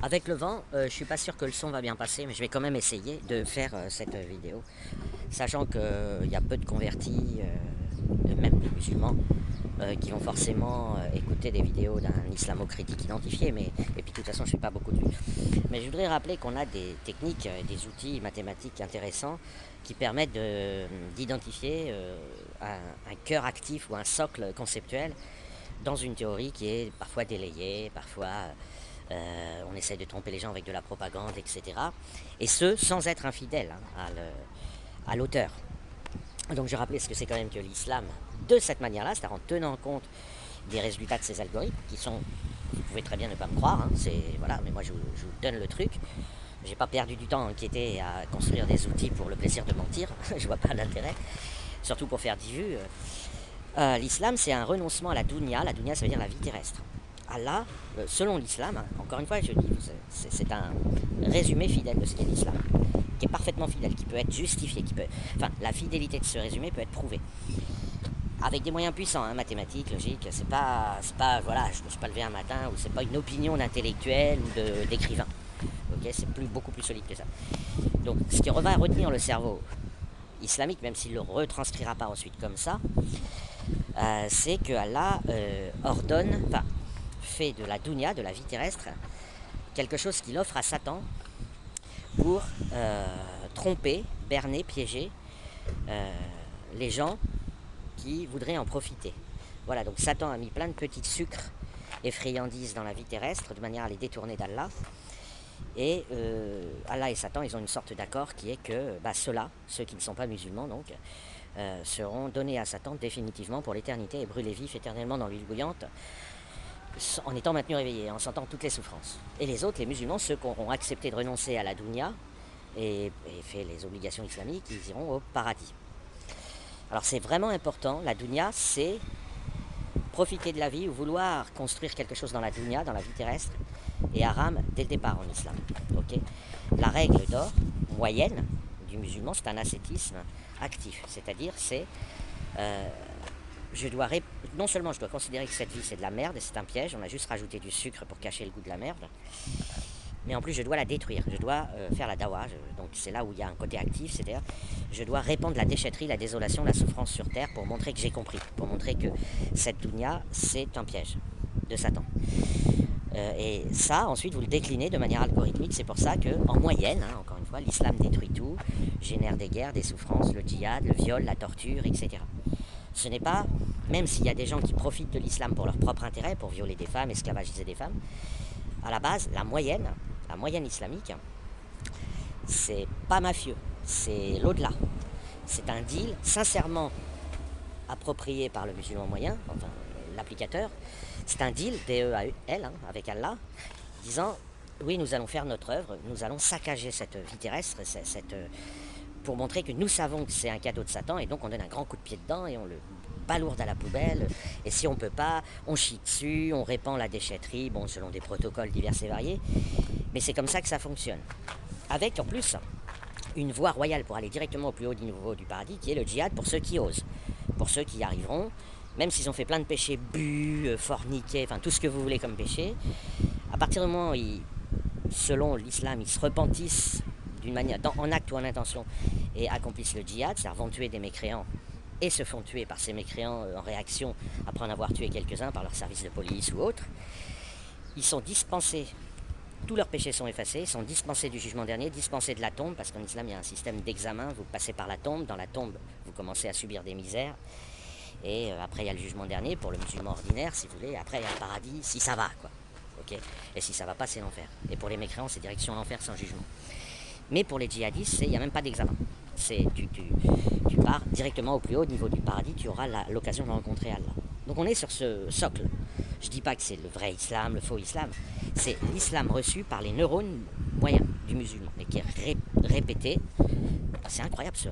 Avec le vent, je suis pas sûr que le son va bien passer, mais je vais quand même essayer de faire cette vidéo, sachant qu'il y a peu de convertis, même de musulmans, qui vont forcément écouter des vidéos d'un islamo-critique identifié, mais et puis de toute façon je ne fais pas beaucoup de vues. Mais je voudrais rappeler qu'on a des techniques, des outils mathématiques intéressants qui permettent d'identifier un cœur actif ou un socle conceptuel dans une théorie qui est parfois délayée, parfois on essaie de tromper les gens avec de la propagande, etc. Et ce, sans être infidèle à l'auteur. Donc je rappelais ce que c'est quand même que l'islam de cette manière-là, c'est-à-dire en tenant compte des résultats de ces algorithmes, qui sont, vous pouvez très bien ne pas me croire, hein, voilà, mais moi je vous donne le truc. J'ai pas perdu du temps à enquêter, à construire des outils pour le plaisir de mentir, je vois pas l'intérêt, surtout pour faire 10 vues. L'islam, c'est un renoncement à la dunya ça veut dire la vie terrestre. Allah, selon l'islam, encore une fois, je dis, c'est un résumé fidèle de ce qu'est l'islam, qui est parfaitement fidèle, qui peut être justifié, enfin, la fidélité de ce résumé peut être prouvée. Avec des moyens puissants, hein, mathématiques, logiques, c'est pas, voilà, je me suis pas levé un matin, ou c'est pas une opinion d'intellectuel ou d'écrivain. Okay, c'est beaucoup plus solide que ça. Donc, ce qui va retenir le cerveau islamique, même s'il ne le retranscrira pas ensuite comme ça, c'est que Allah ordonne, enfin, fait de la dunya, de la vie terrestre, quelque chose qu'il offre à Satan pour tromper, berner, piéger les gens qui voudraient en profiter. Voilà, donc Satan a mis plein de petits sucres et friandises dans la vie terrestre de manière à les détourner d'Allah. Et Allah et Satan, ils ont une sorte d'accord qui est que ceux-là, ceux qui ne sont pas musulmans donc, seront donnés à Satan définitivement pour l'éternité et brûlés vifs éternellement dans l'huile bouillante, en étant maintenus réveillés, en sentant toutes les souffrances. Et les autres, les musulmans, ceux qui auront accepté de renoncer à la dunya et fait les obligations islamiques, ils iront au paradis. Alors c'est vraiment important, la dunya, c'est profiter de la vie ou vouloir construire quelque chose dans la dunya, dans la vie terrestre, et haram dès le départ en islam. Okay, la règle d'or moyenne du musulman, c'est un ascétisme actif, c'est-à-dire c'est non seulement je dois considérer que cette vie c'est de la merde et c'est un piège, on a juste rajouté du sucre pour cacher le goût de la merde, mais en plus je dois la détruire, je dois faire la dawa, donc c'est là où il y a un côté actif, c'est-à-dire je dois répandre la déchetterie, la désolation, la souffrance sur terre pour montrer que j'ai compris, pour montrer que cette dunya c'est un piège de Satan. Et ça, ensuite, vous le déclinez de manière algorithmique. C'est pour ça qu'en moyenne, hein, encore une fois, l'islam détruit tout, génère des guerres, des souffrances, le djihad, le viol, la torture, etc. Ce n'est pas, même s'il y a des gens qui profitent de l'islam pour leur propre intérêt, pour violer des femmes, esclavagiser des femmes, à la base, la moyenne islamique, c'est pas mafieux, c'est l'au-delà. C'est un deal sincèrement approprié par le musulman moyen, enfin l'applicateur. C'est un deal, D-E-A-L, hein, avec Allah, disant oui, nous allons faire notre œuvre, nous allons saccager cette vie terrestre, pour montrer que nous savons que c'est un cadeau de Satan, et donc on donne un grand coup de pied dedans et on le balourde à la poubelle. Et si on peut pas, on chie dessus, on répand la déchetterie, bon, selon des protocoles divers et variés. Mais c'est comme ça que ça fonctionne. Avec en plus une voie royale pour aller directement au plus haut niveau du paradis, qui est le djihad pour ceux qui osent, pour ceux qui y arriveront. Même s'ils ont fait plein de péchés, bu, forniqué, enfin tout ce que vous voulez comme péché, à partir du moment où, selon l'islam, ils se repentissent d'une manière, en acte ou en intention, et accomplissent le djihad, c'est-à-dire vont tuer des mécréants, et se font tuer par ces mécréants en réaction après en avoir tué quelques-uns par leur service de police ou autre, ils sont dispensés, tous leurs péchés sont effacés, ils sont dispensés du jugement dernier, dispensés de la tombe, parce qu'en islam il y a un système d'examen, vous passez par la tombe, dans la tombe vous commencez à subir des misères, et après il y a le jugement dernier pour le musulman ordinaire si vous voulez, après il y a le paradis si ça va quoi, okay, et si ça va pas c'est l'enfer, et pour les mécréants c'est direction l'enfer sans jugement. Mais pour les djihadistes il n'y a même pas d'examen, tu pars directement au plus haut niveau du paradis, tu auras l'occasion de rencontrer Allah. Donc on est sur ce socle. Je dis pas que c'est le vrai islam, le faux islam, c'est l'islam reçu par les neurones moyens du musulman, et qui est répété, c'est incroyable ce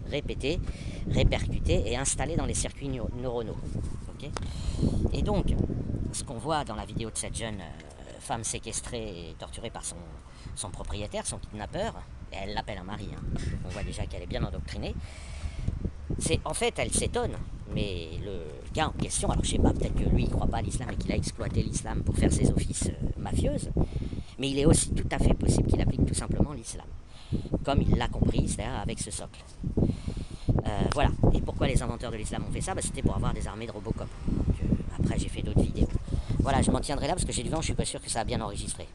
répété, répercuté et installé dans les circuits neuronaux. Okay, et donc, ce qu'on voit dans la vidéo de cette jeune femme séquestrée et torturée par son propriétaire, son kidnappeur, et elle l'appelle un mari, hein, donc on voit déjà qu'elle est bien endoctrinée, c'est en fait, elle s'étonne, mais le gars en question, alors je sais pas, peut-être que lui il croit pas à l'islam et qu'il a exploité l'islam pour faire ses offices mafieuses, Mais il est aussi tout à fait possible qu'il applique tout simplement l'islam, comme il l'a compris, c'est-à-dire avec ce socle. Voilà. Et pourquoi les inventeurs de l'islam ont fait ça? C'était pour avoir des armées de Robocop. Donc, après, j'ai fait d'autres vidéos. Voilà, je m'en tiendrai là parce que j'ai du vent, je suis pas sûr que ça a bien enregistré.